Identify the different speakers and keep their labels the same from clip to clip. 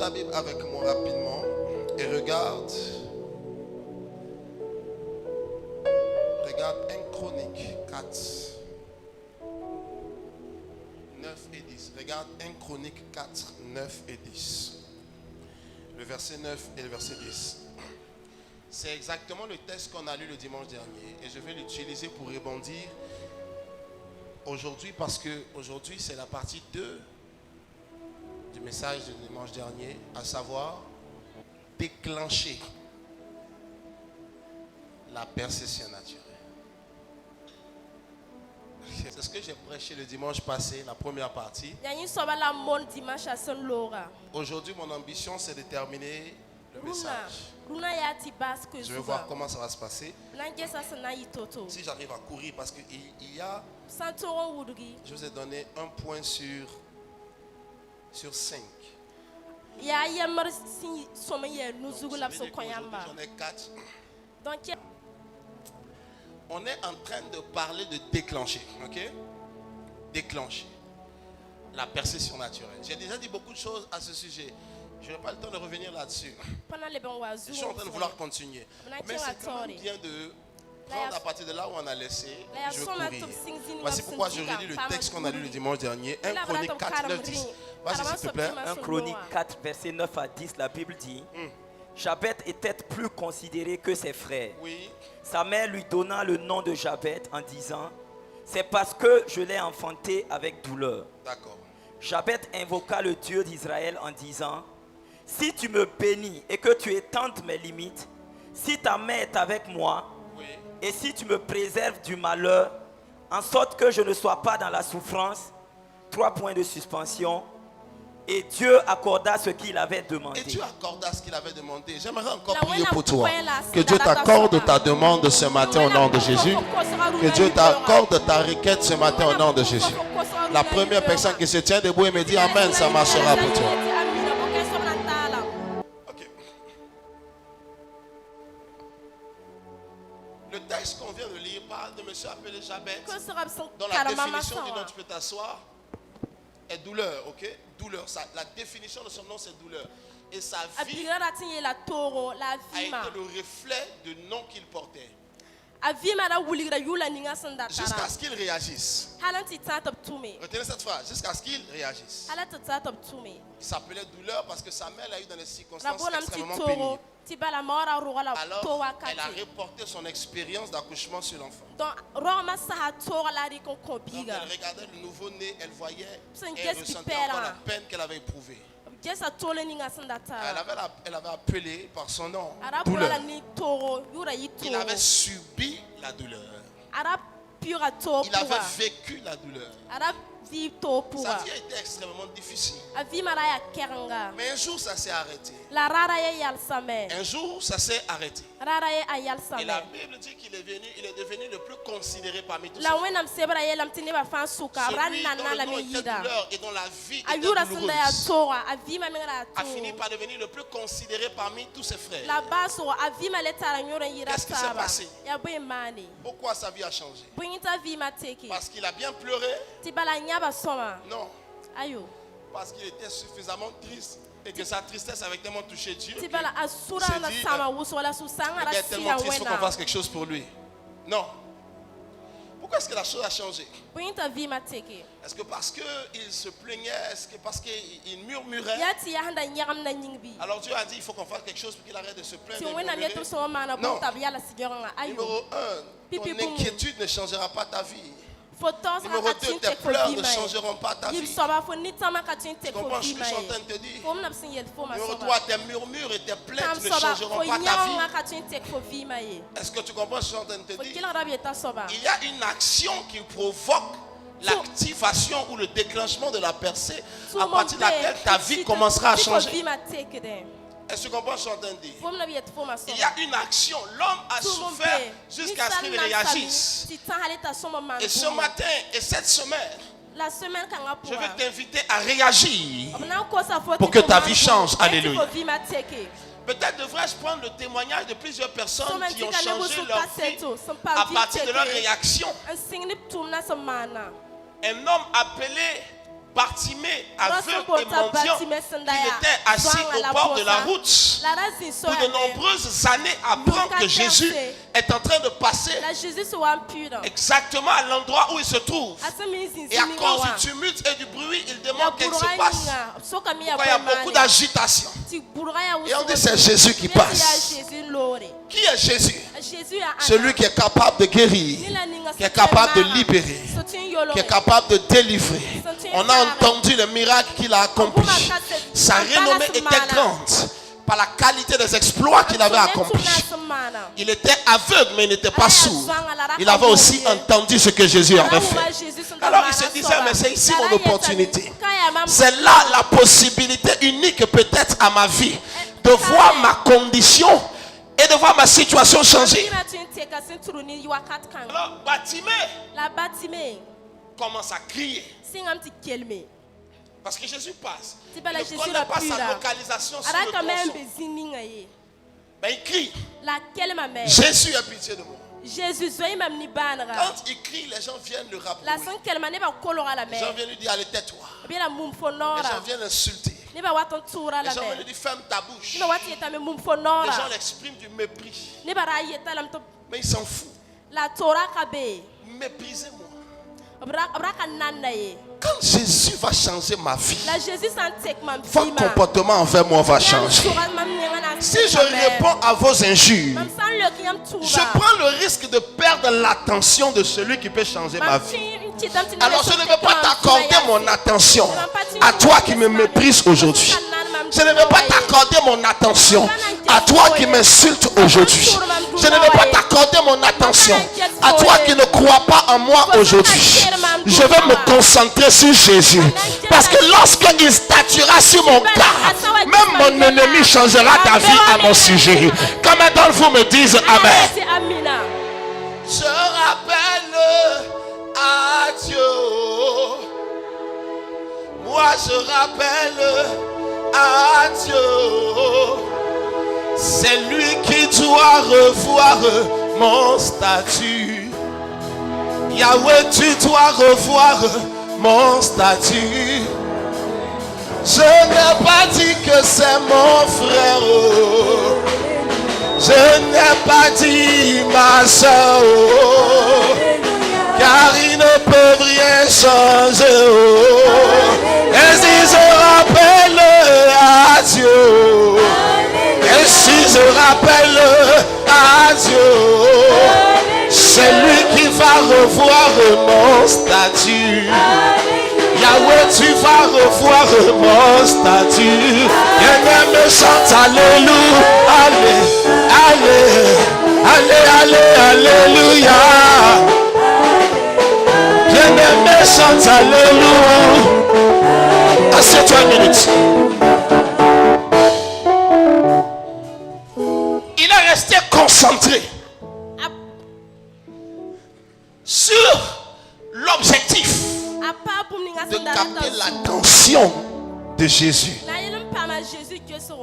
Speaker 1: ta Bible avec moi rapidement et regarde 1 Chronique 4, 9 et 10. Regarde 1 Chronique 4, 9 et 10. Le verset 9 et le verset 10. C'est exactement le texte qu'on a lu le dimanche dernier. Et je vais l'utiliser pour rebondir aujourd'hui parce que aujourd'hui c'est la partie 2 du message du dimanche dernier, à savoir déclencher la percussion naturelle. C'est ce que j'ai prêché le dimanche passé, la première partie. Aujourd'hui, mon ambition, c'est de terminer le message. Je vais voir comment ça va se passer. Si j'arrive à courir, parce qu'il y a... Je vous ai donné un point sur 5. J'en ai 4. On est en train de parler de déclencher, ok? Déclencher la perception naturelle. J'ai déjà dit beaucoup de choses à ce sujet. Je n'ai pas le temps de revenir là-dessus. Je suis en train de vouloir continuer. Mais c'est quand même bien de prendre à partir de là où on a laissé. Je veux courir. Voici pourquoi je relis le texte qu'on a lu le dimanche dernier. 1 Chronique 4, 9, 10. Vas-y s'il te plaît.
Speaker 2: 1 Chronique 4, verset 9 à 10, la Bible dit... Jabet était plus considéré que ses frères.
Speaker 1: Oui.
Speaker 2: Sa mère lui donna le nom de Jabet en disant: c'est parce que je l'ai enfanté avec douleur.
Speaker 1: D'accord.
Speaker 2: Jabet invoqua le Dieu d'Israël en disant: si tu me bénis et que tu étendes mes limites, si ta main est avec moi,
Speaker 1: oui,
Speaker 2: et si tu me préserves du malheur, en sorte que je ne sois pas dans la souffrance, 3 points de suspension. Et Dieu accorda ce qu'il avait demandé.
Speaker 1: Et Dieu accorda ce qu'il avait demandé. J'aimerais encore prier pour toi. Que Dieu t'accorde ta demande ce matin au nom de Jésus. Que Dieu t'accorde ta requête ce matin au nom de Jésus. La première personne qui se tient debout et me dit Amen, ça marchera pour toi. Okay. Le texte qu'on vient de lire parle de monsieur appelé Jabet, dont la définition du nom tu peux t'asseoir est douleur, ok? Douleur. La définition de son nom c'est douleur. Et sa vie a été le reflet du nom qu'il portait. Jusqu'à ce qu'il réagisse. Retenez cette phrase, jusqu'à ce qu'il réagisse. Il s'appelait douleur parce que sa mère l'a eu dans des circonstances extrêmement pénibles. Alors, elle a reporté son expérience d'accouchement sur l'enfant. Donc, elle regardait le nouveau-né, elle voyait et elle ressentait encore la peine qu'elle avait éprouvée. Elle avait appelé par son nom douleur. Il avait subi la douleur. Il avait vécu la douleur. Sa vie a été extrêmement difficile. Mais un jour ça s'est arrêté. Un jour ça s'est arrêté. Et la Bible dit qu'il est devenu le plus considéré parmi tous ses frères. Celui dont le nom était douleur et dont la vie était douloureuse a fini par devenir le plus considéré parmi tous ses frères. Qu'est-ce qui s'est passé? Pourquoi sa vie a changé? Parce qu'il a bien pleuré? Non. Parce qu'il était suffisamment triste et que sa tristesse avait tellement touché Dieu qu'il s'est dit, il est tellement triste, il faut qu'on fasse quelque chose pour lui. Non. Pourquoi est-ce que la chose a changé? Est-ce que parce qu'il se plaignait? Est-ce que parce qu'il murmurait? Alors Dieu a dit il faut qu'on fasse quelque chose pour qu'il arrête de se plaindre. Non. Numéro 1, ton inquiétude ne changera pas ta vie. Numéro 2, tes pleurs ne changeront pas ta vie. Tu comprends ce que je suis en train de te dire? Numéro 3, tes murmures et tes plaintes ne changeront pas ta vie. Est-ce que tu comprends ce que je suis en train de te dire? Il y a une action qui provoque l'activation ou le déclenchement de la percée à partir de laquelle ta vie commencera à changer. Est-ce que tu comprends ce que je suis en train de dire? Il y a une action. L'homme a souffert jusqu'à ce qu'il réagisse. Et ce matin et cette semaine, je vais t'inviter à réagir pour que ta vie change. Alléluia. Peut-être devrais-je prendre le témoignage de plusieurs personnes qui ont changé leur vie à partir de leur réaction. Un homme appelé Bartimée, aveugle et mendiant, il était assis au bord de la route pour de nombreuses années apprend que Jésus est en train de passer exactement à l'endroit où il se trouve. Et à cause du tumulte et du bruit, il demande qu'est-ce qui se passe. Pourquoi il y a beaucoup d'agitation. Et on dit c'est Jésus qui passe. Qui est Jésus? Celui qui est capable de guérir, qui est capable de libérer, qui est capable de délivrer. On a entendu le miracle qu'il a accompli. Sa renommée était grande par la qualité des exploits qu'il avait accomplis. Il était aveugle mais il n'était pas sourd. Il avait aussi entendu ce que Jésus avait fait. Alors il se disait, mais c'est ici mon opportunité. C'est là la possibilité unique peut-être à ma vie de voir ma condition et de voir ma situation changer. Alors Bartimée commence à crier. Parce que Jésus passe. Il ne connaît pas sa localisation sur le tronçon. Mais il crie. Jésus a pitié de moi. Quand il crie, les gens viennent le rappeler. Les gens viennent lui dire, allez, tais-toi. Les gens viennent l'insulter. Les gens viennent lui dire, ferme ta bouche. Les gens l'expriment du mépris. Mais il s'en fout. Méprisez-moi. Quand Jésus va changer ma vie, votre comportement envers moi va changer. Si je réponds à vos injures, je prends le risque de perdre l'attention de celui qui peut changer ma vie. Alors je ne vais pas t'accorder mon attention à toi qui me méprises aujourd'hui. Je ne vais pas t'accorder mon attention à toi qui m'insultes aujourd'hui. Je ne vais pas t'accorder mon attention à toi qui ne crois pas en moi aujourd'hui. Je vais me concentrer sur Jésus. Parce que lorsqu'il statuera sur mon cas, même mon ennemi changera d'avis à mon sujet. Combien d'entre vous me disent Amen? Je rappelle à Dieu. Moi je rappelle à Dieu. C'est lui qui doit revoir mon statut. Yahweh, tu dois revoir mon statut. Je n'ai pas dit que c'est mon frère. Je n'ai pas dit ma soeur. Car ils ne peuvent rien changer. Et si je rappelle à Dieu, et si je rappelle à Dieu, c'est lui qui va revoir mon statut. Yahweh, tu vas revoir mon statut. Bien-aimé, chante alléluia. Alléluia. Bien-aimé, chante alléluia. Assieds-toi une minute. Il est resté concentré sur l'objectif de capter l'attention de Jésus.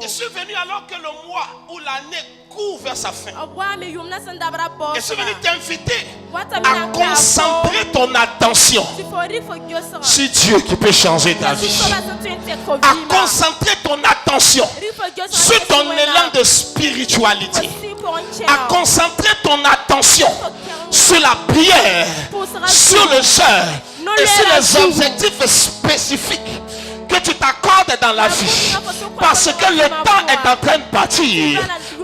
Speaker 1: Je suis venu alors que le mois ou l'année court vers sa fin. Je suis venu t'inviter à concentrer ton attention sur Dieu qui peut changer ta vie. À concentrer ton attention sur ton élan de spiritualité. À concentrer ton attention sur la prière, sur le jeûne et sur les objectifs spécifiques que tu t'accordes dans la vie. Parce que le temps est en train de partir.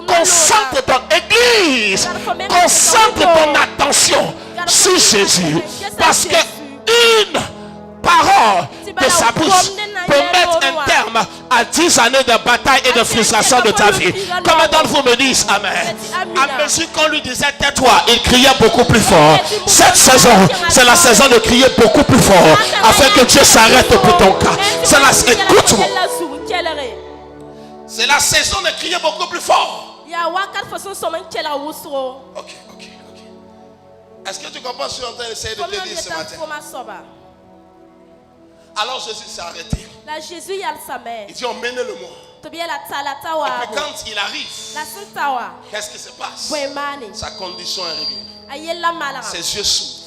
Speaker 1: Concentre ton église. Concentre ton attention sur Jésus. Parce que une parole de sa bouche peut mettre un terme à 10 années de bataille et de frustration de ta vie. Combien d'entre vous me disent Amen? À mesure qu'on lui disait tais-toi, il criait beaucoup plus fort. Cette saison, c'est la saison de crier beaucoup plus fort afin que Dieu s'arrête pour ton cas. Écoute-moi. C'est la saison de crier beaucoup plus fort. Ok. Est-ce que tu comprends ce que je suis en train d'essayer de te dire ce matin? Alors Jésus s'est arrêté. Il dit emmenez-le-moi. Et puis quand il arrive, qu'est-ce qui se passe? Sa condition est réglée. Ses yeux s'ouvrent.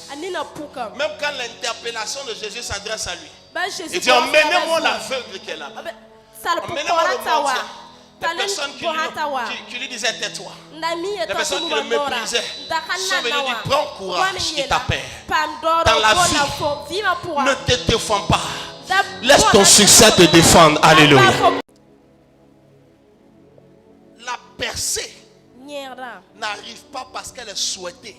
Speaker 1: Même quand l'interpellation de Jésus s'adresse à lui, Il dit emmenez-moi l'aveugle qui est là. Emmenez-moi le mendiant. Des personnes qui lui disaient tais-toi. Des personnes qui le méprisaient sont venues dire prends courage, il t'appelle. Dans la vie, ne te défends pas. Laisse ton succès te défendre. Alléluia. La percée n'arrive pas parce qu'elle est souhaitée,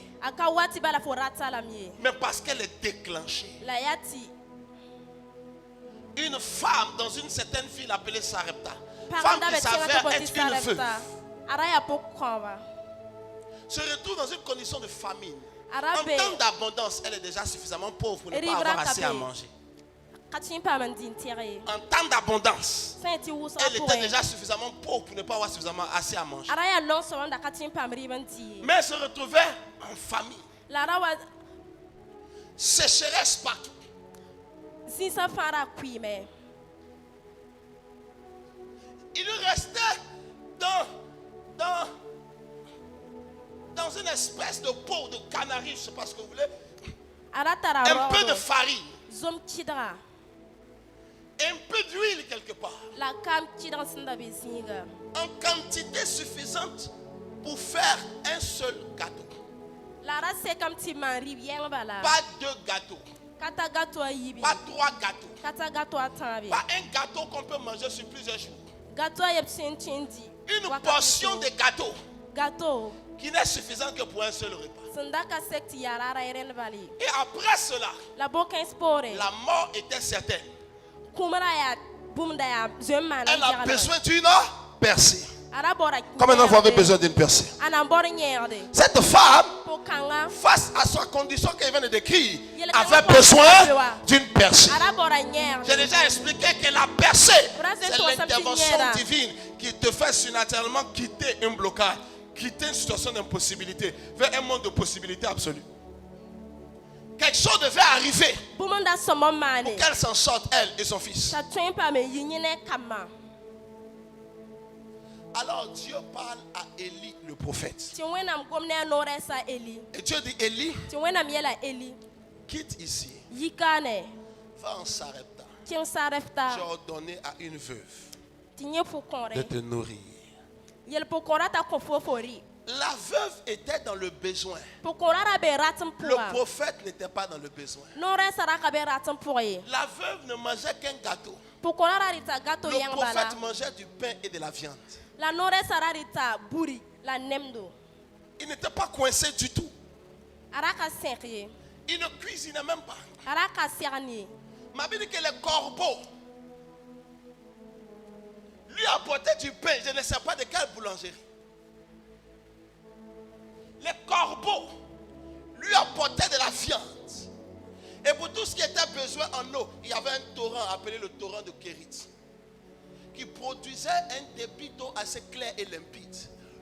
Speaker 1: mais parce qu'elle est déclenchée. Une femme dans une certaine ville appelée Sarepta, femme qui s'avère être une veuve, se retrouve dans une condition de famine. En temps d'abondance, elle est déjà suffisamment pauvre pour ne pas avoir assez à manger. En temps d'abondance, elle était déjà suffisamment pauvre pour ne pas avoir suffisamment assez à manger. Mais elle se retrouvait en famille. Sécheresse partout. Il lui restait dans une espèce de peau de canari, je ne sais pas ce que vous voulez, un peu de farine. Un peu d'huile quelque part. En quantité suffisante pour faire un seul gâteau. Pas deux gâteaux. Pas trois gâteaux. Pas un gâteau qu'on peut manger sur plusieurs jours. Une portion de gâteau qui n'est suffisante que pour un seul repas. Et après cela, la mort était certaine. Elle a besoin d'une percée. Combien d'entre vous avez besoin d'une percée? Cette femme, face à sa condition qu'elle vient de décrire, avait besoin d'une percée. J'ai déjà expliqué que la percée, c'est l'intervention divine qui te fait surnaturellement quitter un blocage, quitter une situation d'impossibilité vers un monde de possibilités absolues. Quelque chose devait arriver pour qu'elle s'en sorte, elle et son fils. Alors Dieu parle à Élie le prophète. Et Dieu dit Élie, quitte ici. Va en Sarepta. J'ai ordonné à une veuve de te nourrir. La veuve était dans le besoin. Le prophète n'était pas dans le besoin. La veuve ne mangeait qu'un gâteau. Le prophète mangeait du pain et de la viande. Il n'était pas coincé du tout. Il ne cuisinait même pas. Ma Bible dit que les corbeaux lui apportaient du pain. Je ne sais pas de quelle boulangerie. Les corbeaux lui apportaient de la viande. Et pour tout ce qui était besoin en eau, il y avait un torrent appelé le torrent de Kérit, qui produisait un débit d'eau assez clair et limpide.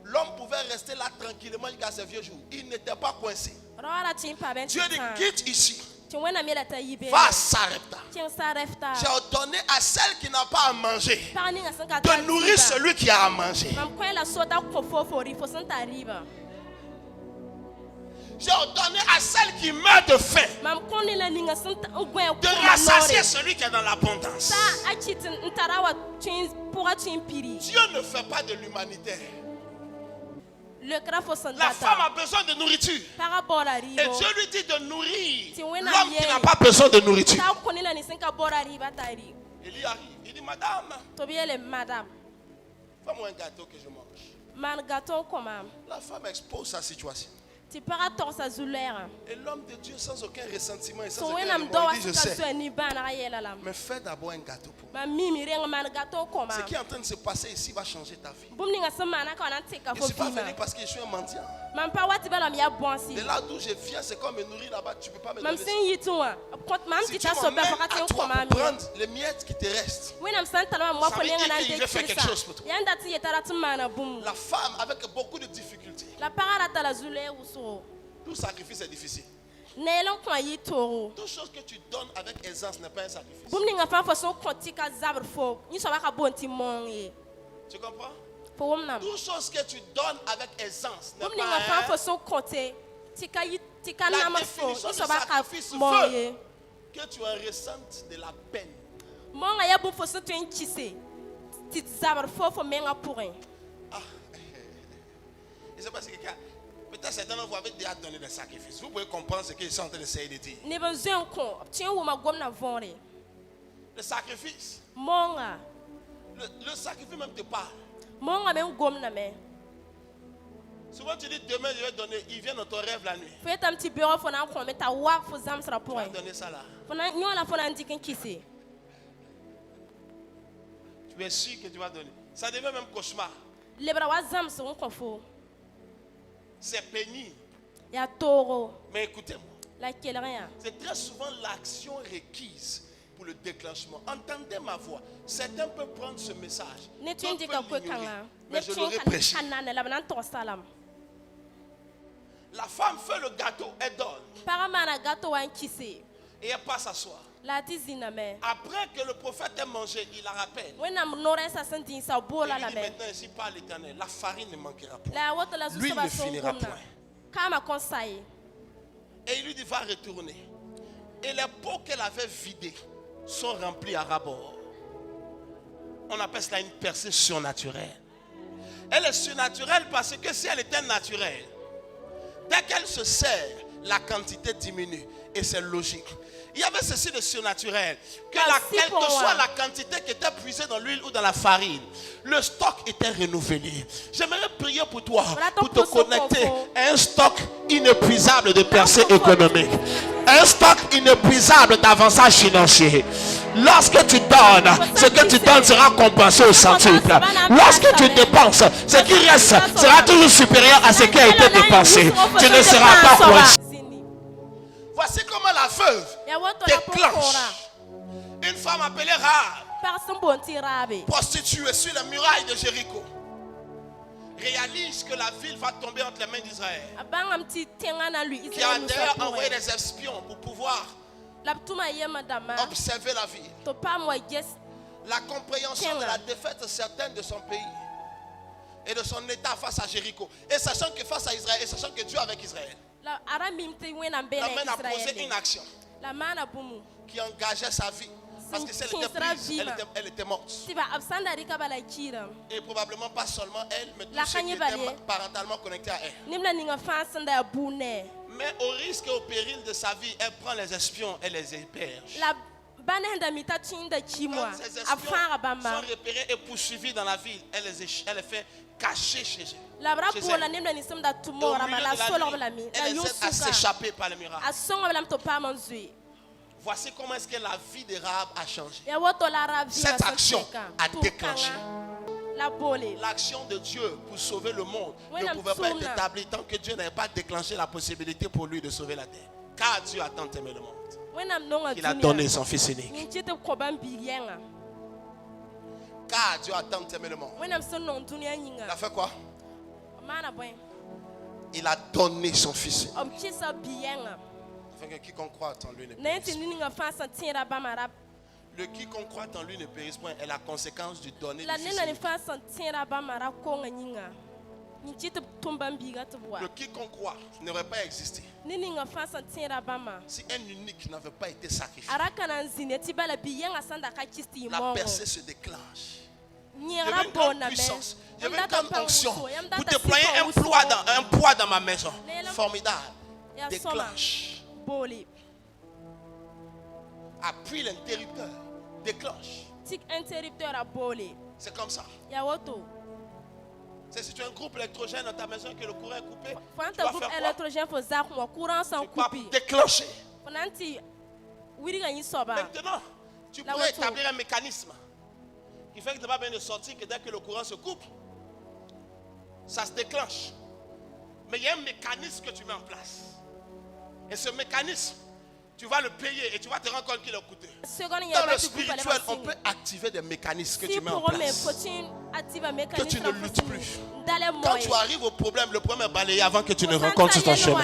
Speaker 1: L'homme pouvait rester là tranquillement jusqu'à ses vieux jours. Il n'était pas coincé. Dieu dit quitte ici. Va à Sarepta. J'ai ordonné à celle qui n'a pas à manger de nourrir celui qui a à manger. J'ai ordonné à celle qui meurt de faim de rassasier celui qui est dans l'abondance. Dieu ne fait pas de l'humanitaire. La femme a besoin de nourriture. Et Dieu lui dit de nourrir l'homme qui n'a pas besoin de nourriture. Il y arrive. Il dit madame, fais-moi un gâteau que je mange. La femme expose sa situation. Et l'homme de Dieu, sans aucun ressentiment et sans aucun remords, dit je sais, mais fais d'abord un gâteau pour moi. Ce qui est en train de se passer ici va changer ta vie. Je ne suis pas venu parce que je suis un mendiant. De là d'où je viens, c'est comme me nourrir là-bas. Tu ne peux pas me donner ça. Si tu m'emmènes à toi pour prendre les miettes qui te restent, ça veut dire que je vais faire quelque chose pour toi. La femme avec beaucoup de difficultés. Tout sacrifice est difficile. Toute chose que tu donnes avec aisance n'est pas un sacrifice. Tu comprends? Toute chose que tu donnes avec aisance n'est pas un... La définition du sacrifice veut que tu ressentes de la peine. Ah. Et c'est parce que peut-être certains d'entre vous avaient déjà donné des sacrifices. Vous pouvez comprendre ce qu'ils sont en train d'essayer de dire. Le sacrifice. Le sacrifice même te parle. Souvent tu dis demain je vais donner. Il vient dans ton rêve la nuit. Tu vas donner ça là. Tu es sûr que tu vas donner. Ça devient même cauchemar. C'est pénible. Mais écoutez-moi. C'est très souvent l'action requise pour le déclenchement. Entendez ma voix. Certains peuvent prendre ce message. D'autres peuvent l'ignorer. Mais je l'aurais prêché. La femme fait le gâteau, elle donne. Et elle passe à s'asseoir. Après que le prophète ait mangé, il la rappelle. Il dit maintenant ici par l'Éternel, la farine ne manquera point. L'huile ne finira point. Et il lui dit va retourner. Et les pots qu'elle avait vidés sont remplis à ras-bord. On appelle cela une percée surnaturelle. Elle est surnaturelle parce que si elle était naturelle, dès qu'elle se sert, la quantité diminue. Et c'est logique. Il y avait ceci de surnaturel. Quelle que soit la quantité qui était puisée dans l'huile ou dans la farine, le stock était renouvelé. J'aimerais prier pour toi, pour te connecter à un stock inépuisable de percées économiques. Un stock inépuisable d'avantages financiers. Lorsque tu donnes, ce que tu donnes sera compensé au centuple. Lorsque tu dépenses, ce qui reste sera toujours supérieur à ce qui a été dépensé. Tu ne seras pas coincé. Voici comment la veuve déclenche. Une femme appelée Rahab, prostituée sur les murailles de Jéricho, réalise que la ville va tomber entre les mains d'Israël. Qui a d'ailleurs envoyé des espions pour pouvoir observer la ville. La compréhension de la défaite certaine de son pays et de son état face à Jéricho. Et sachant que face à Israël, et sachant que Dieu est avec Israël. La mère a posé une action qui engageait sa vie. Parce que si elle était prise, elle était morte. Et probablement pas seulement elle, mais tous ceux qui étaient parentalement connectés à elle. Mais au risque et au péril de sa vie, elle prend les espions et les héberge. Quand ces espions sont repérés et poursuivis dans la ville, elle les fait cacher chez eux. Au milieu de la nuit, elle essaie à s'échapper par les miracles. Voici comment est-ce que la vie de Rahab a changé. Cette action a déclenché. L'action de Dieu pour sauver le monde ne pouvait pas être établie tant que Dieu n'avait pas déclenché la possibilité pour lui de sauver la terre. Car Dieu a tant aimé le monde qu'il a donné son fils unique. Car Dieu a tant aimé le monde. Il a fait quoi? Il a donné son fils unique. Afin que quiconque croit en lui ne périsse point. Le quiconque croit en lui ne périsse point est la conséquence du donner du fils unique. Le quiconque croit n'aurait pas existé si un unique n'avait pas été sacrifié. La percée se déclenche. Il y avait une grande puissance, il y avait une grande onction pour déployer un poids dans ma maison. Formidable. Déclenche. Appuie l'interrupteur. Déclenche. C'est comme ça. C'est si tu as un groupe électrogène dans ta maison et que le courant est coupé, tu vas faire quoi? Tu vas déclencher. Maintenant, tu pourrais établir un mécanisme qui fait que tu n'as pas besoin de sortir que dès que le courant se coupe, ça se déclenche. Mais il y a un mécanisme que tu mets en place. Et ce mécanisme, tu vas le payer et tu vas te rendre compte qu'il est coûteux. Dans le spirituel, on peut activer des mécanismes que tu mets en place. Que tu ne luttes plus. Quand tu arrives au problème, le problème est balayé avant que tu ne rencontres ton chemin.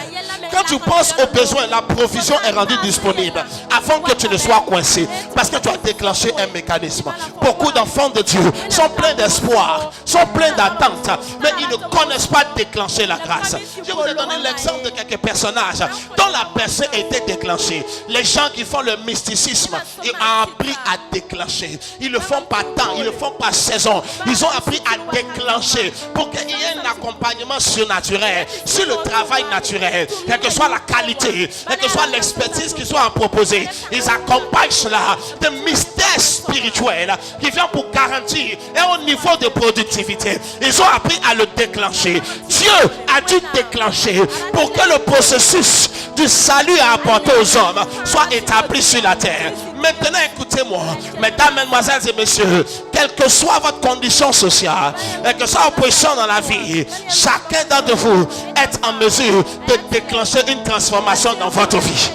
Speaker 1: Quand tu penses aux besoins, la provision est rendue disponible avant que tu ne sois coincé. Parce que tu as déclenché un mécanisme. Beaucoup d'enfants de Dieu sont pleins d'espoir, sont pleins d'attente, mais ils ne connaissent pas déclencher la grâce. Je vous ai donné l'exemple de quelques personnages dont la percée a été déclenchée. Les gens qui font le mysticisme, ils ont appris à déclencher. Ils ne le font pas tant, ils ne le font pas saison. Ils ont appris à déclencher pour qu'il y ait un accompagnement surnaturel sur le travail naturel, quelle que soit la qualité, quelle que soit l'expertise qui soit proposée. Ils accompagnent cela de mystères spirituels qui viennent pour garantir un haut niveau de productivité. Ils ont appris à le déclencher. Dieu a dû déclencher pour que le processus du salut à apporter aux hommes soit établi sur la terre. Maintenant, écoutez-moi, mesdames, mesdemoiselles et messieurs, quelle que soit votre condition sociale, quelle que soit votre position dans la vie, chacun d'entre vous est en mesure de déclencher une transformation dans votre vie.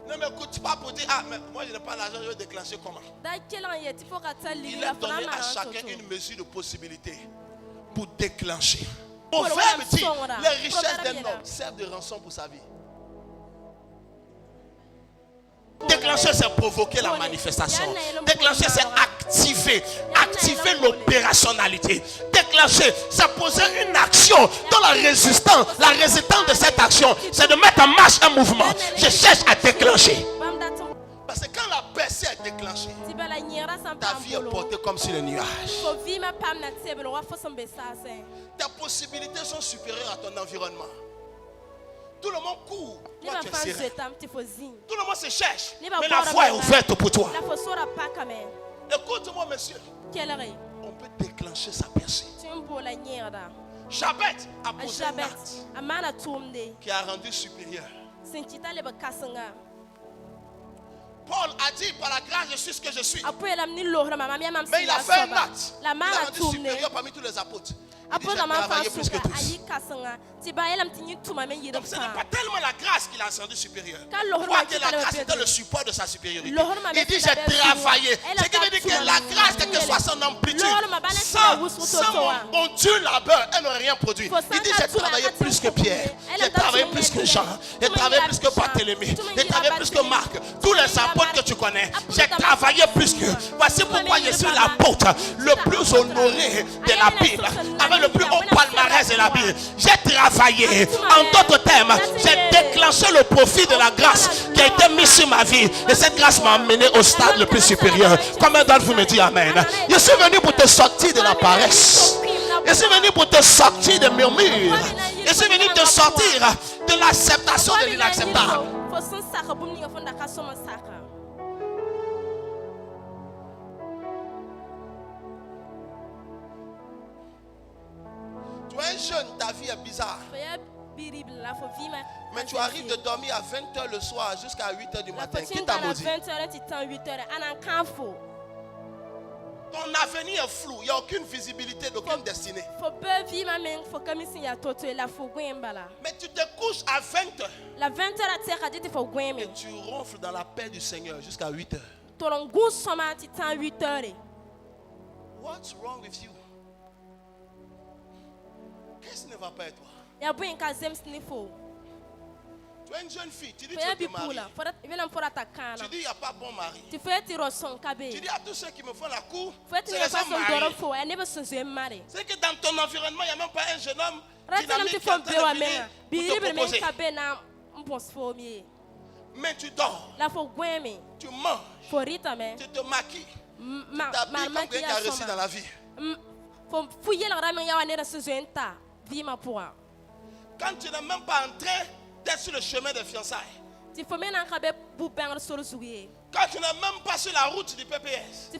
Speaker 1: Ne m'écoute pas pour dire, ah, mais moi je n'ai pas l'argent, je vais déclencher comment? Il a donné à chacun une mesure de possibilité pour déclencher. Au verbe dit, les richesses d'un homme servent de rançon pour sa vie. Déclencher, c'est provoquer la manifestation. Déclencher, c'est activer l'opérationnalité. Déclencher, c'est poser une action dans la résistance de cette action, c'est de mettre en marche un mouvement. Je cherche à déclencher. Parce que quand la percée est déclenchée, ta vie est portée comme sur le nuage. Tes possibilités sont supérieures à ton environnement. Tout le monde court. Toi, tu es serré. Tout le monde se cherche. Mais la voie est ouverte pour toi. Écoute-moi, monsieur. On peut déclencher sa percée. Jabez a posé un acte qui a rendu supérieur. Paul a dit, par la grâce, je suis ce que je suis. Mais il a fait un acte. Il a rendu supérieur parmi tous les apôtres. Il dit, j'ai travaillé plus que tous. Donc ce n'est pas tellement la grâce qu'il a rendu supérieur. Quoique la grâce était le support de sa supériorité. Il dit, j'ai travaillé. Ce qui veut dire que la grâce, quelle que soit son amplitude, sans mon Dieu labeur, elle n'aurait rien produit. Il dit, j'ai travaillé plus que Pierre. J'ai travaillé plus que Jean. J'ai travaillé plus que Barthélemy. J'ai travaillé plus que Marc. Tous les apôtres que tu connais, j'ai travaillé plus que. Voici pourquoi je suis l'apôtre le plus honoré de la Bible, avec le plus haut palmarès de la Bible. J'ai travaillé. En d'autres termes, j'ai déclenché le profit de la grâce qui a été mise sur ma vie. Et cette grâce m'a amené au stade le plus supérieur. Combien d'entre vous me dit amen? Je suis venu pour te sortir de la paresse. Je suis venu pour te sortir de murmures. Je suis venu te sortir de l'acceptation de l'inacceptable. Tu es jeune, ta vie est bizarre. Mais tu arrives de dormir à 20h le soir jusqu'à 8h du matin. Qui t'a maudit? Ton avenir est flou. Il n'y a aucune visibilité, d'aucune destinée. Mais tu te couches à 20h. Et tu ronfles dans la paix du Seigneur jusqu'à 8h. What's wrong with you? Qu'est-ce qui ne va pas avec toi? Tu es une jeune fille, tu dis que tu es mariée. Tu dis il n'y a pas bon mari. Tu dis à tous ceux qui me font la cour, c'est les hommes mariés. C'est que dans ton environnement, il n'y a même pas un jeune homme dynamique qui est en train de venir pour te proposer. Mais tu dors, tu manges, tu te maquilles, tu t'habilles comme quelqu'un qui a réussi dans la vie. Quand tu n'es même pas en train d'être sur le chemin des fiançailles. Quand tu n'es même pas sur la route du PPS. I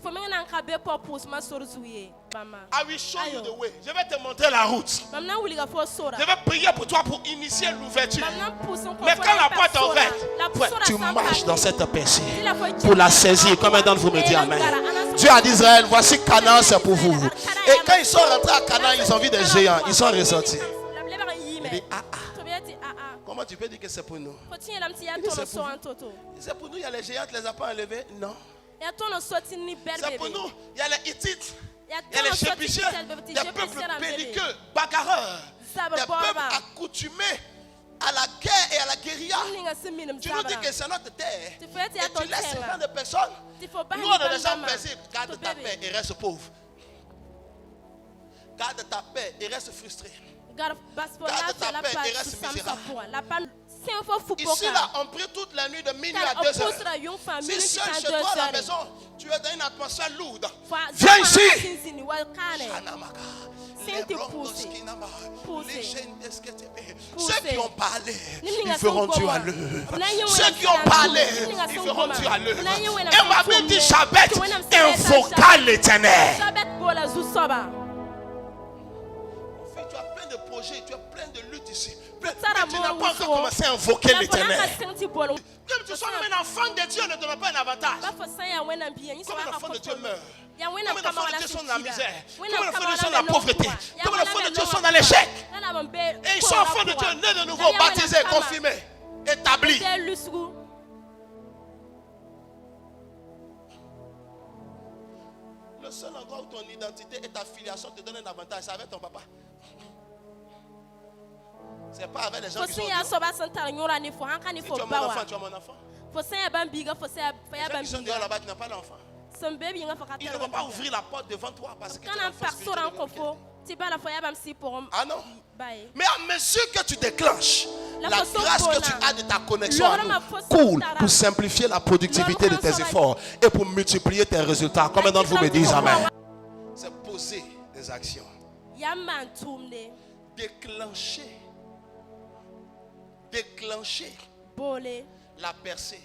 Speaker 1: will show you the way. Je vais te montrer la route. Je vais prier pour toi pour initier l'ouverture. Mais quand la porte est ouverte, tu marches dans cette percée pour la saisir. Combien d'entre vous me dit amen? Dieu a dit Israël, voici Canaan, c'est pour vous. Et quand ils sont rentrés à Canaan, ils ont vu des géants. Ils sont ressortis. Il dit comment tu peux dire que c'est pour nous? C'est pour nous, il y a les géants, tu ne les as pas enlevés? Non. C'est pour nous, il y a les Hittites, il y a les Jébusiens, des peuples belliqueux, bagarreurs, des peuples accoutumés à la guerre et à la guérilla. Tu nous dis que c'est notre terre et tu laisses ce genre de personnes. Nous on est des gens paisibles. Garde ta paix et reste pauvre. Garde ta paix et reste frustré. Garde ta paix et reste misérable. Ici, là, on prie toute la nuit de minuit à 2 heures. Si seul chez toi à la maison, tu es dans une atmosphère lourde, viens ici. Ceux qui ont parlé, ils feront Dieu à l'œuvre. Ceux qui ont parlé, ils feront Dieu à l'œuvre. Et on m'avait dit, Chabet, invoqua l'Éternel. Tu as plein de projets, tu as plein de luttes ici. Mais tu n'as pas encore commencé à invoquer l'Éternel. Comme tu sois même un enfant de Dieu, ne te donne pas un avantage. Comme un enfant de Dieu meurt. Comme les enfants de Dieu sont dans la misère. Comme les enfants de Dieu sont dans la pauvreté. Comme les enfants de Dieu sont dans l'échec. Et ils sont enfants de Dieu, nés de nouveau, baptisés, confirmés, établis. Le seul endroit où ton identité et ta filiation te donnent un avantage, c'est avec ton papa. C'est pas avec les gens qui sont Dieu. Si tu as mon enfant, tu as mon enfant. Les gens qui sont dehors là-bas qui n'ont pas d'enfant, ils ne vont pas ouvrir la porte devant toi parce que tu es l'enfant spirituel. Ah non. Mais à mesure que tu déclenches, la grâce que tu as de ta connexion à nous coule pour simplifier la productivité de tes efforts et pour multiplier tes résultats. Combien d'entre vous me disent Amen? C'est poser des actions. Déclencher la percée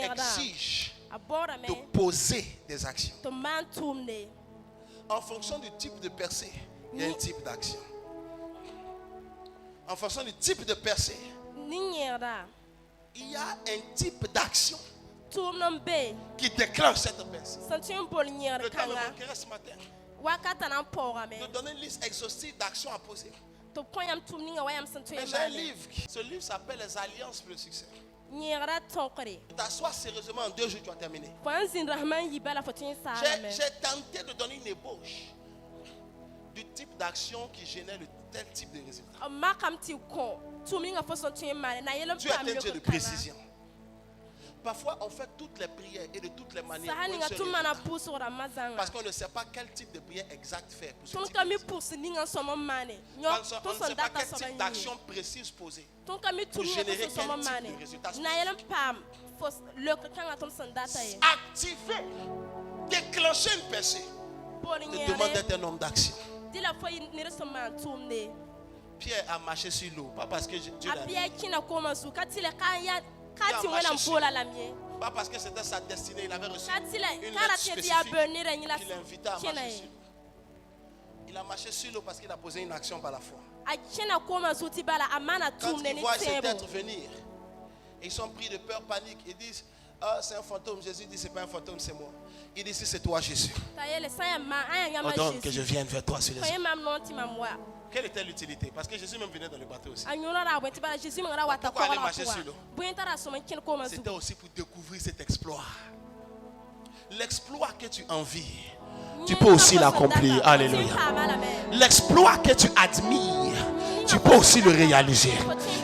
Speaker 1: exige de poser des actions. En fonction du type de percée, il y a un type d'action. En fonction du type de percée, il y a un type d'action qui déclenche cette percée. Le temps me manquerait ce matin de donner une liste exhaustive d'actions à poser. Mais j'ai un livre. Ce livre s'appelle Les Alliances pour le succès. T'assois sérieusement en 2 jours, tu vas terminer. J'ai tenté de donner une ébauche du type d'action qui génère tel type de résultat. Tu as un Dieu de précision. Parfois, on fait toutes les prières et de toutes les manières parce qu'on ne sait pas quel type de prière exact faire. On ne sait pas quel type d'action précise poser pour générer quel type de résultat. Activer, déclencher une percée te demande d'être un homme d'action. Pierre a marché sur l'eau, pas parce que Dieu l'a dit. Pas parce que c'était sa destinée, il avait reçu une lettre spécifique qui l'invitait à marcher sur l'eau. Il a marché sur l'eau parce qu'il a posé une action par la foi. Quand ils voient cet être venir, ils sont pris de peur, panique. Ils disent, ah, c'est un fantôme. Jésus dit, c'est pas un fantôme, c'est moi. Il dit, si c'est toi, Jésus, ordonne que je vienne vers toi sur les eaux. Quelle était l'utilité? Parce que Jésus même venait dans le bateau aussi. Pourquoi aller marcher sur l'eau? C'était aussi pour découvrir cet exploit. L'exploit que tu envies, tu peux aussi l'accomplir. Alléluia. L'exploit que tu admires, tu peux aussi le réaliser.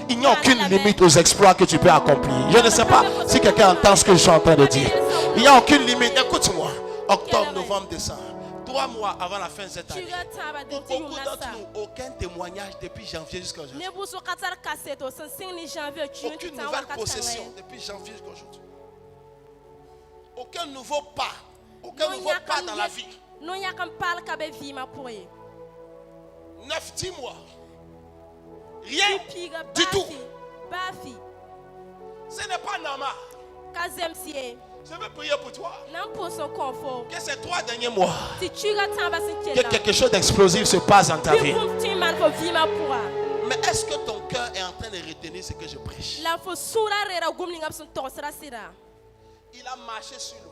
Speaker 1: Il n'y a aucune limite aux exploits que tu peux accomplir. Je ne sais pas si quelqu'un entend ce que je suis en train de dire. Il n'y a aucune limite. Écoute-moi. Octobre, novembre, décembre. 3 mois avant la fin de cette année. Pour beaucoup d'entre nous, aucun témoignage depuis janvier jusqu'à aujourd'hui. Aucune nouvelle possession depuis janvier jusqu'à aujourd'hui. Aucun nouveau pas. Aucun nouveau pas dans la vie. 9-10 mois. Rien du tout. Ce n'est pas normal. Je veux prier pour toi. Que ces 3 derniers mois, que quelque chose d'explosif se passe dans ta vie. Mais est-ce que ton cœur est en train de retenir ce que je prêche? Il a marché sur l'eau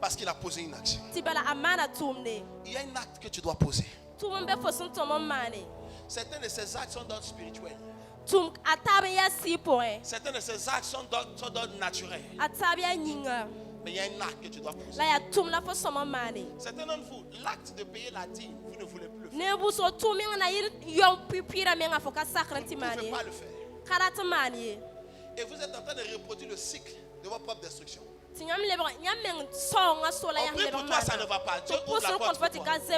Speaker 1: parce qu'il a posé une action. Il y a un acte que tu dois poser. Certains de ces actes sont d'ordre spirituel. Certains de ces actes sont d'ordre naturel. Mais il y a un acte que tu dois poser. Certains d'entre vous, l'acte de payer la dîme, vous ne voulez plus le faire. Vous ne pouvez pas le faire. Et vous êtes en train de reproduire le cycle de votre propre destruction. On prie pour toi, ça ne va pas. Dieu ouvre la porte pour toi. Tu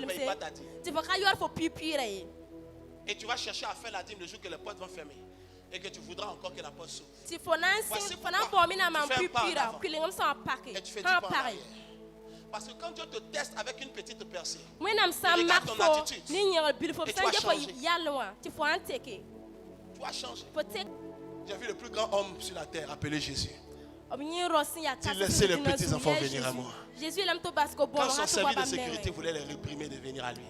Speaker 1: ne payes pas ta dîme. Et tu vas chercher à faire la dîme le jour que les portes vont fermer. Et que tu voudras encore que la porte s'ouvre. Voici pourquoi tu fais un pas en avant. Et tu fais 10 pas en arrière. Parce que quand Dieu te teste avec une petite percée, il regarde ton attitude. Et tu vas changer. Tu vas changer. J'ai vu le plus grand homme sur la terre appelé Jésus. Il laissait les petits enfants venir à moi. Quand son service de sécurité voulait les réprimer de venir à lui,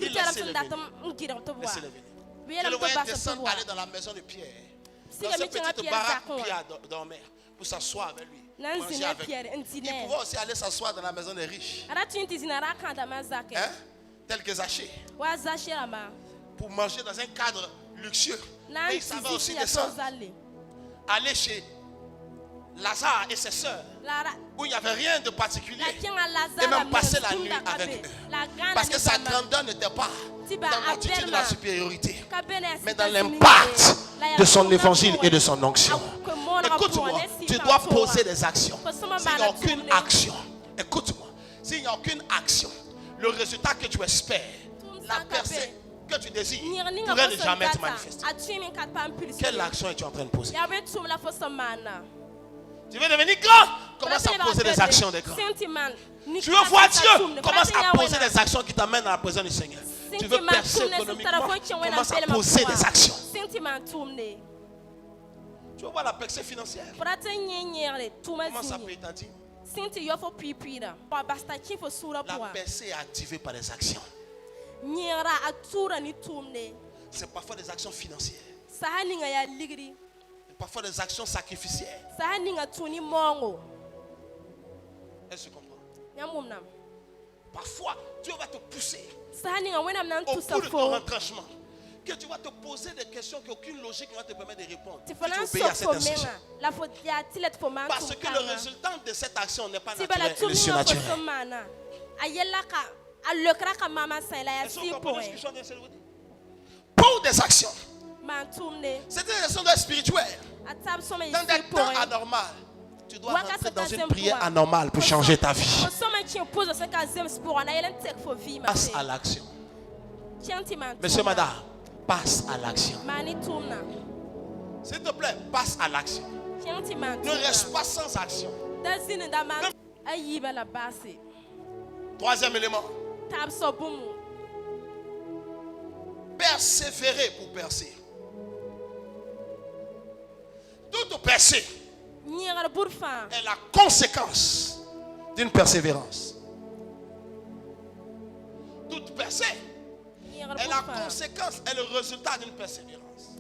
Speaker 1: il laissait les venir. Je le voyais descendre, aller dans la maison de Pierre. Dans cette petite baraque, Pierre dormait pour s'asseoir avec lui. Manger avec lui. Il pouvait aussi aller s'asseoir dans la maison des riches. Tel que Zachée. Pour manger dans un cadre luxueux. Mais il savait aussi descendre. Aller chez Lazare et ses sœurs, où il n'y avait rien de particulier, et même passer la nuit avec eux. Parce que sa grandeur n'était pas dans l'attitude de la supériorité, mais dans l'impact de son évangile et de son onction. Écoute-moi, tu dois poser des actions. S'il n'y a aucune action, écoute-moi, s'il n'y a aucune action, le résultat que tu espères, la percée que tu désires, ne pourrait jamais être manifesté. Quelle action es-tu en train de poser? Tu veux devenir grand? Commence à poser des actions de grand. Tu veux voir Dieu? Commence à poser des actions qui t'amènent à la présence du Seigneur. Tu veux percer économiquement? Commence à poser des actions. Tu veux voir la percée financière? Commence à payer ta dîme. La percée est activée par des actions. C'est parfois des actions financières. Parfois des actions sacrificielles. Elle se comprend. Parfois, Dieu va te pousser au bout de ton retranchement. Que tu vas te poser des questions qu'aucune logique ne va te permettre de répondre. Tu obéis à cette instruction. Parce que le résultat de cette action n'est pas naturel, il est surnaturel. Pour des actions, c'est une action spirituelle. Dans des temps anormaux, tu dois rentrer dans une prière anormale pour changer ta vie. Passe à l'action. Monsieur, madame, passe à l'action. S'il te plaît, passe à l'action. Ne reste pas sans action. Troisième élément. Persévérer pour percer. Toute percée est la conséquence d'une persévérance. Toute percée est la conséquence et le résultat d'une persévérance.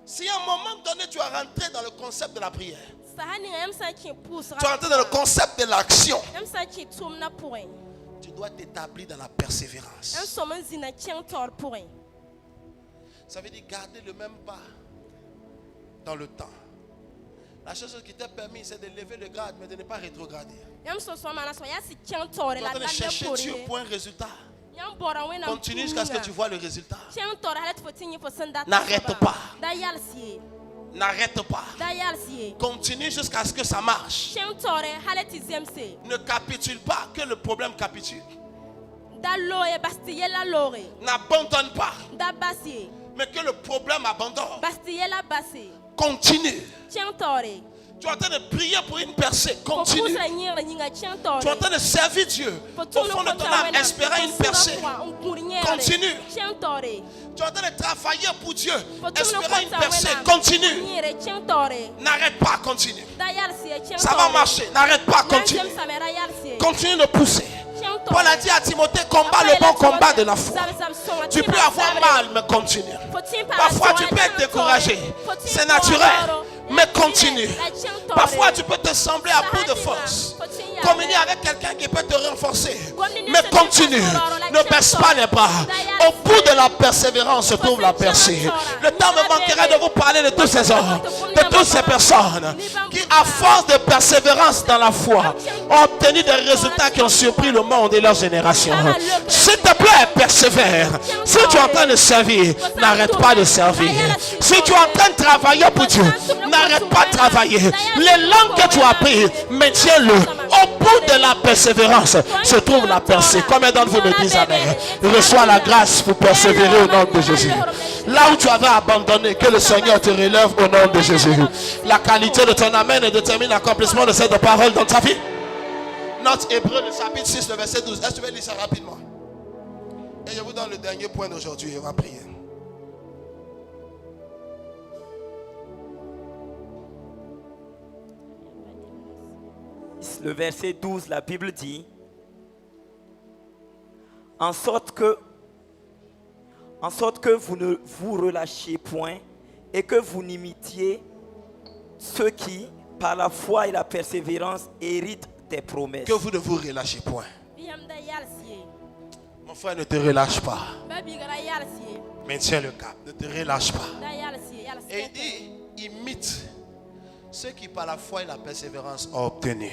Speaker 1: Si à un moment donné tu as rentré dans le concept de la prière, tu es rentré dans le concept de l'action, tu dois t'établir dans la persévérance. Ça veut dire garder le même pas dans le temps. La chose qui t'est permis, c'est de lever le grade, mais de ne pas rétrograder. Tu es en train de chercher Dieu pour un résultat. Continue jusqu'à ce que tu vois le résultat. N'arrête pas. N'arrête pas. Continue jusqu'à ce que ça marche. Ne capitule pas, que le problème capitule. N'abandonne pas, mais que le problème abandonne. Continue. Tu es en train de prier pour une percée. Continue. Tu es en train de servir Dieu au fond de ton âme, espérant une percée. Continue. Tu es en train de travailler pour Dieu, espérant une percée. Continue. N'arrête pas, continue. Ça va marcher. N'arrête pas, continue. Continue de pousser. Paul a dit à Timothée, combat le bon combat de la foi. Tu peux avoir mal, mais continue. Parfois tu peux être découragé. C'est naturel, mais continue. Parfois tu peux te sembler à bout de force. Communier avec quelqu'un qui peut te renforcer. Mais continue. Ne baisse pas les bras. Au bout de la persévérance se trouve la percée. Le temps me manquera de vous parler de tous ces hommes, de toutes ces personnes qui, à force de persévérance dans la foi, ont obtenu des résultats qui ont surpris le monde et leur génération. S'il te plaît, persévère. Si tu es en train de servir, n'arrête pas de servir. Si tu es en train de travailler pour Dieu, n'arrête pas de travailler. Les langues que tu as apprises, maintiens-le. Au bout de la persévérance se trouve la percée. Combien d'entre vous me disent amen? Reçois la grâce pour persévérer au nom de Jésus. Là où tu avais abandonné, que le Seigneur te relève au nom de Jésus. La qualité de ton amen détermine l'accomplissement de cette parole dans ta vie. Note Hébreux, le chapitre 6, le verset 12. Est-ce que tu veux lire ça rapidement? Et je vous donne le dernier point d'aujourd'hui. On va prier.
Speaker 2: Le verset 12, la Bible dit, en sorte que vous ne vous relâchiez point et que vous n'imitiez ceux qui, par la foi et la persévérance, héritent des promesses.
Speaker 1: Que vous ne vous relâchez point. Mon frère, ne te relâche pas. Maintiens le cap. Ne te relâche pas. Et il dit, imite ceux qui, par la foi et la persévérance, ont obtenu.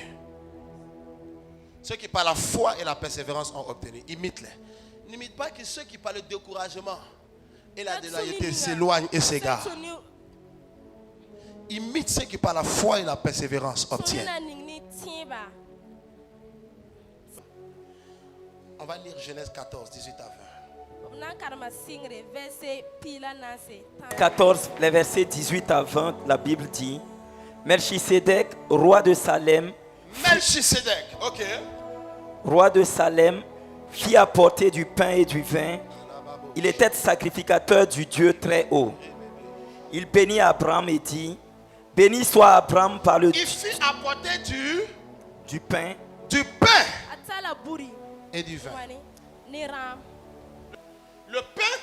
Speaker 1: Ceux qui par la foi et la persévérance ont obtenu. Imite-les. N'imite pas que ceux qui par le découragement et la déloyauté s'éloignent et s'égarent. Imite ceux qui par la foi et la persévérance obtiennent. On va lire Genèse 14, 18 à 20.
Speaker 2: 14, les versets 18 à 20, la Bible dit, Melchisédek, roi de Salem,
Speaker 1: Melchisédek, ok.
Speaker 2: Roi de Salem, fit apporter du pain et du vin. Il était sacrificateur du Dieu très haut. Il bénit Abraham et dit, béni soit Abraham par le...
Speaker 1: Il fit apporter
Speaker 2: du pain.
Speaker 1: Du pain et du vin. Le pain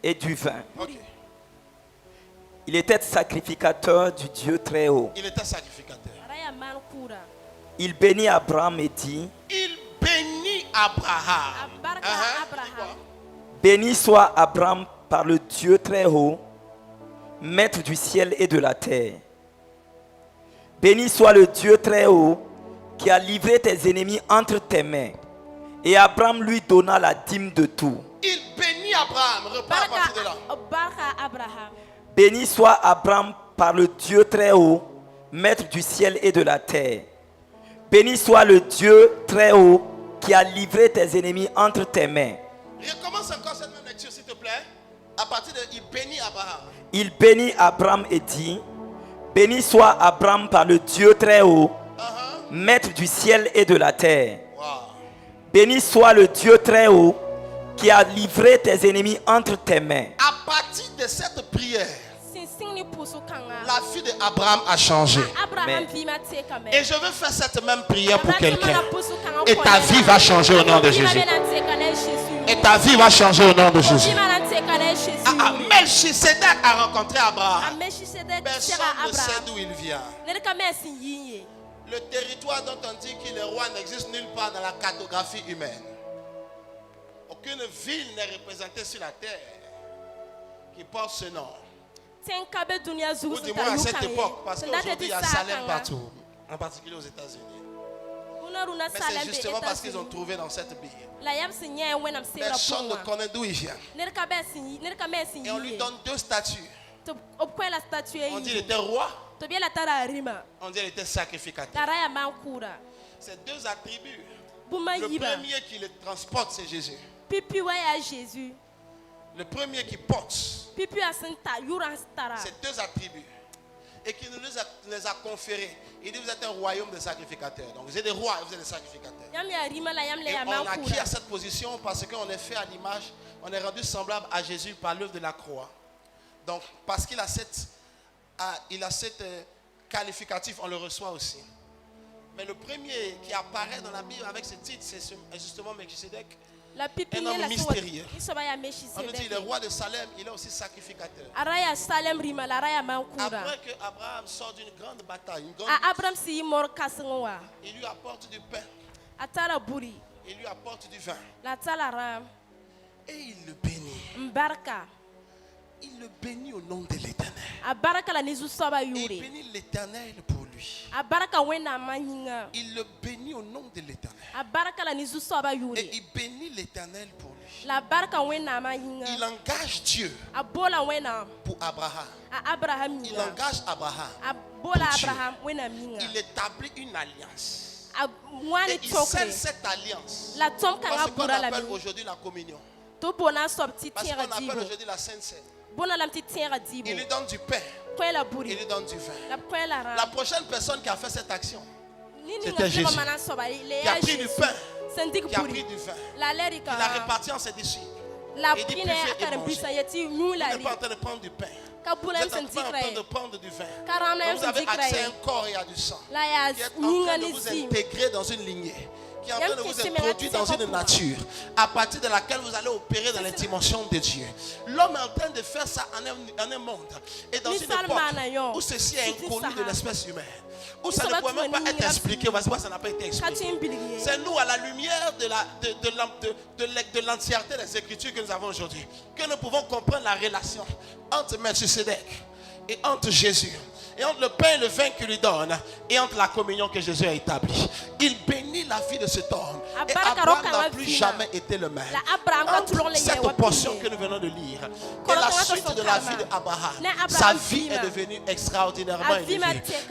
Speaker 2: et du vin.
Speaker 1: Okay.
Speaker 2: Il était sacrificateur du Dieu très haut.
Speaker 1: Il était sacrificateur.
Speaker 2: Il bénit Abraham et dit,
Speaker 1: il bénit Abraham.
Speaker 2: Béni soit Abraham par le Dieu très haut, maître du ciel et de la terre. Béni soit le Dieu très haut qui a livré tes ennemis entre tes mains. Et Abraham lui donna la dîme de tout.
Speaker 1: Il bénit Abraham. Repars à partir de là.
Speaker 2: Béni soit Abraham par le Dieu très haut, maître du ciel et de la terre. Béni soit le Dieu très haut qui a livré tes ennemis entre tes mains.
Speaker 1: Recommence encore cette même lecture, s'il te plaît. À partir de il bénit Abraham.
Speaker 2: Il bénit Abraham et dit, béni soit Abraham par le Dieu très haut, maître du ciel et de la terre.
Speaker 1: Wow.
Speaker 2: Béni soit le Dieu très haut qui a livré tes ennemis entre tes mains.
Speaker 1: À partir de cette prière, la vie d'Abraham a changé.
Speaker 2: Amen.
Speaker 1: Et je veux faire cette même prière pour quelqu'un. Et ta vie va changer au nom de Jésus. Et ta vie va changer au nom de Jésus. Melchisédek a rencontré Abraham. Personne ne sait d'où il vient. Le territoire dont on dit qu'il est roi n'existe nulle part dans la cartographie humaine. Aucune ville n'est représentée sur la terre qui porte ce nom. Ou du moins à cette époque, parce qu'aujourd'hui il y a Salem partout, en particulier aux États-Unis. Mais c'est justement parce qu'ils ont trouvé dans cette Bible. Personne ne connaît d'où il vient. Et on lui donne deux statues. On dit qu'il était roi. On dit qu'il était sacrificateur. Ces deux attributs. Le premier qui les transporte, c'est Jésus. Le premier qui porte ces deux attributs et qui nous les a conférés. Il dit vous êtes un royaume de sacrificateurs. Donc vous êtes des rois et vous êtes des sacrificateurs. Et on a acquis à cette position parce qu'on est fait à l'image, on est rendu semblable à Jésus par l'œuvre de la croix. Donc parce qu'il a cette qualificatif, on le reçoit aussi. Mais le premier qui apparaît dans la Bible avec ce titre, c'est justement Melchisédek. Un homme mystérieux. On nous dit le roi de Salem, il est aussi sacrificateur. Après que Abraham sort d'une grande bataille, il lui apporte du pain. Il lui apporte du vin. Et il le bénit. Il le bénit au nom de l'Éternel. Il bénit l'Éternel pour lui. Il le bénit au nom de l'Éternel. Et il bénit l'Éternel pour lui. Il engage Dieu pour Abraham. Il engage Abraham pour Dieu. Il établit une alliance. Et il scelle cette alliance. Parce qu'on appelle aujourd'hui la communion. Parce qu'on appelle aujourd'hui la Sainte Seine. Il lui donne du pain. Il lui donne du vin. La prochaine personne qui a fait cette action, c'était Jésus. Qui a pris du pain, qui a pris du vin, qui l'a réparti en ses disciples. Il dit, buvez et mangez. Vous n'êtes pas en train de prendre du pain. Vous êtes en train de prendre du vin. Vous avez accès à un corps et à du sang qui est en train de vous intégrer dans une lignée, qui est en train de vous introduire dans une nature à partir de laquelle vous allez opérer dans les dimensions de Dieu. L'homme est en train de faire ça en un monde et dans une époque où ceci est inconnu de l'espèce humaine, où ça ne pourrait même pas être expliqué. Voici pourquoi ça n'a pas été expliqué. C'est nous, à la lumière de l'entièreté des Écritures que nous avons aujourd'hui, que nous pouvons comprendre la relation entre Melchisedec et entre Jésus, et entre le pain et le vin qu'il lui donne, et entre la communion que Jésus a établie. Il bénit la vie de cet homme. Et Abraham n'a plus jamais été le même. Entre cette portion que nous venons de lire et la suite de la vie d'Abraham, sa vie est devenue extraordinairement élevée.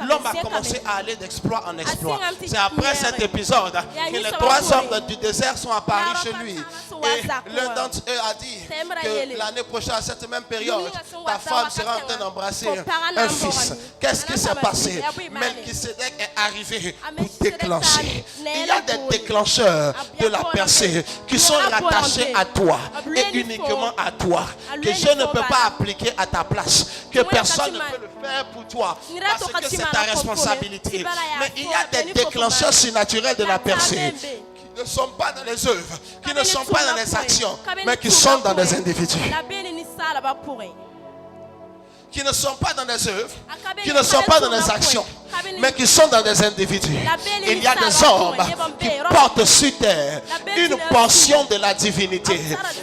Speaker 1: L'homme a commencé à aller d'exploit en exploit. C'est après cet épisode que les 3 hommes du désert sont apparus chez lui. Et l'un d'entre eux a dit que l'année prochaine, à cette même période, ta femme sera en train d'embrasser un fils. Qu'est-ce qui s'est passé? Melchisedec est arrivé pour déclencher. Il y a des déclencheurs de la percée qui sont rattachés à toi et uniquement à toi, que je ne peux pas appliquer à ta place, que personne ne peut le faire pour toi parce que c'est ta responsabilité. Mais il y a des déclencheurs surnaturels de la percée qui ne sont pas dans les œuvres, qui ne sont pas dans les actions, mais qui sont dans des individus. Qui ne sont pas dans des œuvres, qui ne sont pas dans des actions, mais qui sont dans des individus. Il y a des hommes qui portent sur terre une portion de la divinité,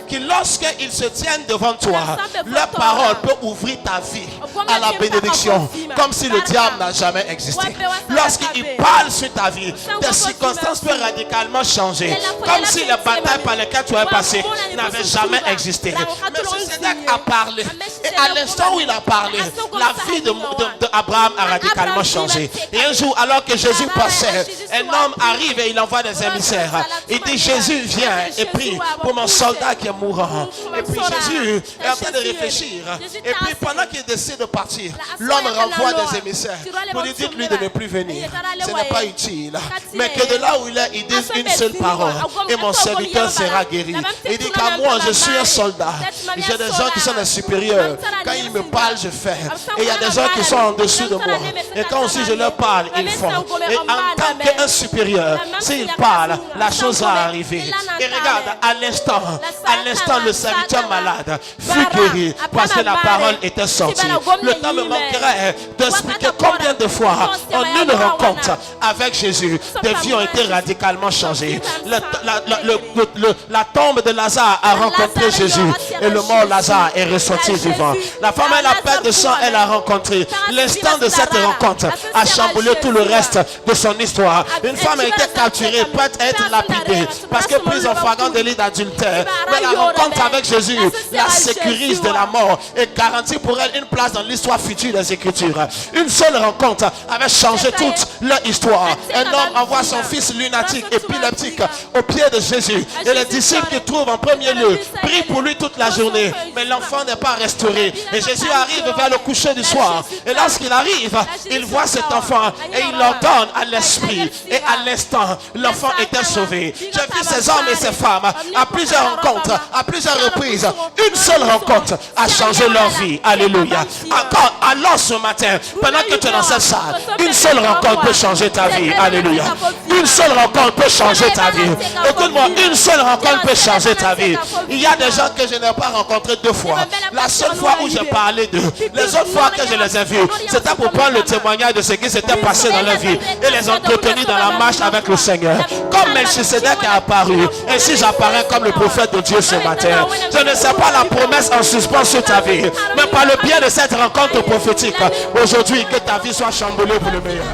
Speaker 1: qui lorsqu'ils se tiennent devant toi, leur parole peut ouvrir ta vie à la bénédiction, comme si le diable n'a jamais existé. Lorsqu'ils parlent sur ta vie, tes circonstances peuvent radicalement changer, comme si les batailles par lesquelles tu es passé n'avaient jamais existé. Mais Melchisedec a parlé, et à l'instant où il a parlé, la vie d'Abraham a radicalement changé. Et un jour, alors que Jésus passait, un homme arrive et il envoie des émissaires. Il dit, Jésus, viens et prie pour mon soldat qui est mourant. Et puis Jésus est en train de réfléchir. Et puis pendant qu'il décide de partir, l'homme renvoie des émissaires pour lui dire de ne plus venir. Ce n'est pas utile. Mais que de là où il est, il dit une seule parole. Et mon serviteur sera guéri. Il dit qu'à moi, je suis un soldat. J'ai des gens qui sont des supérieurs. Quand ils me parlent, je fais. Et il y a des gens qui sont en dessous de moi. Et quand aussi je leur parle, ils font. Et en tant qu'un supérieur, s'il parle, la chose va arriver. Et regarde, à l'instant, le serviteur malade fut guéri parce que la parole était sortie. Le temps me manquerait d'expliquer combien de fois, en une rencontre avec Jésus, des vies ont été radicalement changées. La tombe de Lazare a rencontré Jésus et le mort Lazare est ressorti vivant. La femme à la perte de sang, elle a rencontré. L'instant de cette rencontre a chamboulé tout le reste de son histoire. Une femme a été capturée, prête à être lapidée parce que prise en flagrant délit d'adultère. Mais la rencontre avec Jésus la sécurise de la mort et garantit pour elle une place dans l'histoire future des Écritures. Une seule rencontre avait changé toute leur histoire. Un homme envoie son fils lunatique, épileptique, au pied de Jésus. Et les disciples qui trouvent en premier lieu prient pour lui toute la journée. Mais l'enfant n'est pas restauré. Et Jésus arrive vers le coucher du soir. Et lorsqu'il arrive, il voit cet enfant et il l'ordonne à l'esprit. Et à l'instant, l'enfant était sauvé. J'ai vu ces hommes et ces femmes à plusieurs rencontres, à plusieurs reprises. Une seule rencontre a changé leur vie. Alléluia. Encore, alors ce matin, pendant que tu es dans cette salle, une seule rencontre peut changer ta vie. Alléluia. Une seule rencontre peut changer ta vie. Écoute-moi, une seule rencontre peut changer ta vie. Il y a des gens que je n'ai pas rencontrés 2 fois. La seule fois où j'ai parlé d'eux, les autres fois que je les ai vus, c'était pour prendre le témoignage de ce qui s'était passé dans leur vie et les entretenir dans la marche avec le Seigneur. Comme Melchisedec est apparu, ainsi j'apparais comme le prophète de Dieu ce matin. Je ne sais pas la promesse en suspens sur ta vie, mais par le biais de cette rencontre prophétique, aujourd'hui, que ta vie soit chamboulée pour le meilleur.